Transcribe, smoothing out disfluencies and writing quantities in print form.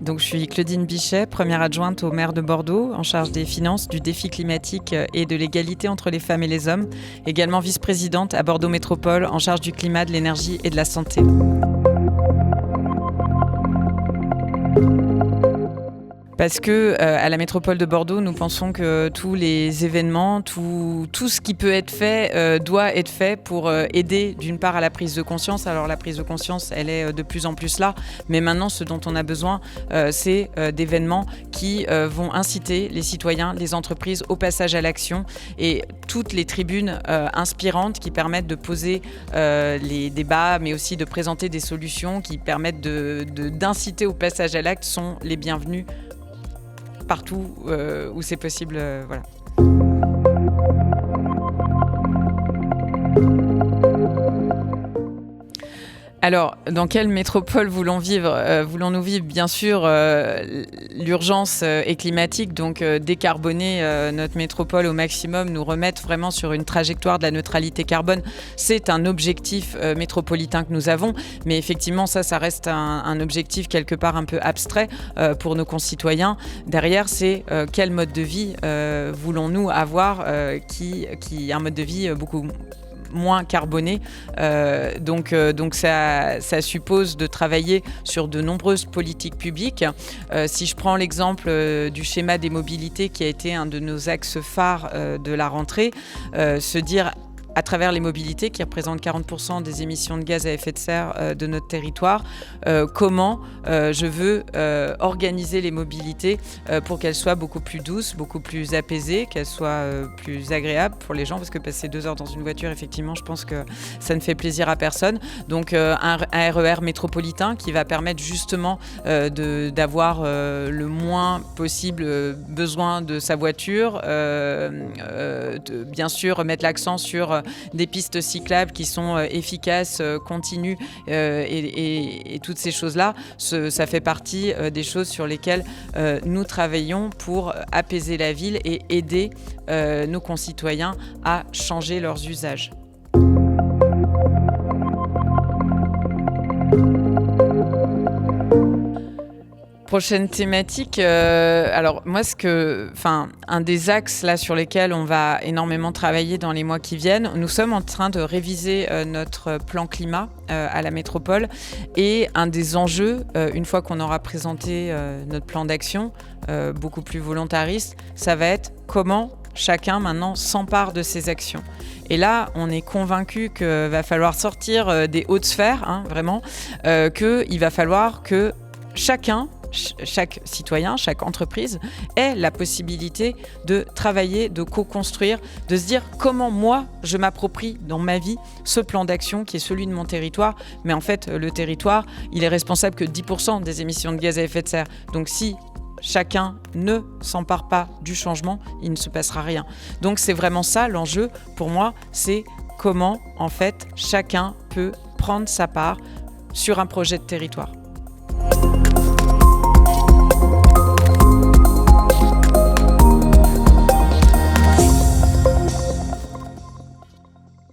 Donc, je suis Claudine Bichet, première adjointe au maire de Bordeaux, en charge des finances, du défi climatique et de l'égalité entre les femmes et les hommes. Également vice-présidente à Bordeaux Métropole, en charge du climat, de l'énergie et de la santé. Parce que à la métropole de Bordeaux, nous pensons que tous les événements, tout ce qui peut être fait doit être fait pour aider d'une part à la prise de conscience. Alors la prise de conscience, elle est de plus en plus là, mais maintenant ce dont on a besoin, c'est d'événements qui vont inciter les citoyens, les entreprises au passage à l'action, et toutes les tribunes inspirantes qui permettent de poser les débats, mais aussi de présenter des solutions qui permettent d'inciter au passage à l'acte sont les bienvenus partout où c'est possible. Voilà. Alors, dans quelle métropole voulons-nous vivre? Bien sûr, l'urgence est climatique, donc décarboner notre métropole au maximum, nous remettre vraiment sur une trajectoire de la neutralité carbone, c'est un objectif métropolitain que nous avons. Mais effectivement, ça reste un objectif quelque part un peu abstrait pour nos concitoyens. Derrière, c'est quel mode de vie voulons-nous avoir, qui un mode de vie beaucoup moins carboné. Donc ça suppose de travailler sur de nombreuses politiques publiques. Si je prends l'exemple du schéma des mobilités qui a été un de nos axes phares de la rentrée, se dire à travers les mobilités qui représentent 40% des émissions de gaz à effet de serre de notre territoire, comment je veux organiser les mobilités pour qu'elles soient beaucoup plus douces, beaucoup plus apaisées, qu'elles soient plus agréables pour les gens, parce que passer 2 heures dans une voiture, effectivement, je pense que ça ne fait plaisir à personne. Donc un RER métropolitain qui va permettre justement d'avoir le moins possible besoin de sa voiture, de bien sûr mettre l'accent sur des pistes cyclables qui sont efficaces, continues, et toutes ces choses-là, ça fait partie des choses sur lesquelles nous travaillons pour apaiser la ville et aider nos concitoyens à changer leurs usages. Prochaine thématique, alors moi un des axes là sur lesquels on va énormément travailler dans les mois qui viennent, nous sommes en train de réviser notre plan climat à la métropole, et un des enjeux, une fois qu'on aura présenté notre plan d'action beaucoup plus volontariste, ça va être comment chacun maintenant s'empare de ses actions. Et là, on est convaincu qu'il va falloir sortir des hautes sphères, vraiment, qu'il va falloir que chaque citoyen, chaque entreprise ait la possibilité de travailler, de co-construire, de se dire comment moi je m'approprie dans ma vie ce plan d'action qui est celui de mon territoire. Mais en fait, le territoire, il est responsable que 10% des émissions de gaz à effet de serre. Donc si chacun ne s'empare pas du changement, il ne se passera rien. Donc c'est vraiment ça l'enjeu pour moi, c'est comment en fait chacun peut prendre sa part sur un projet de territoire.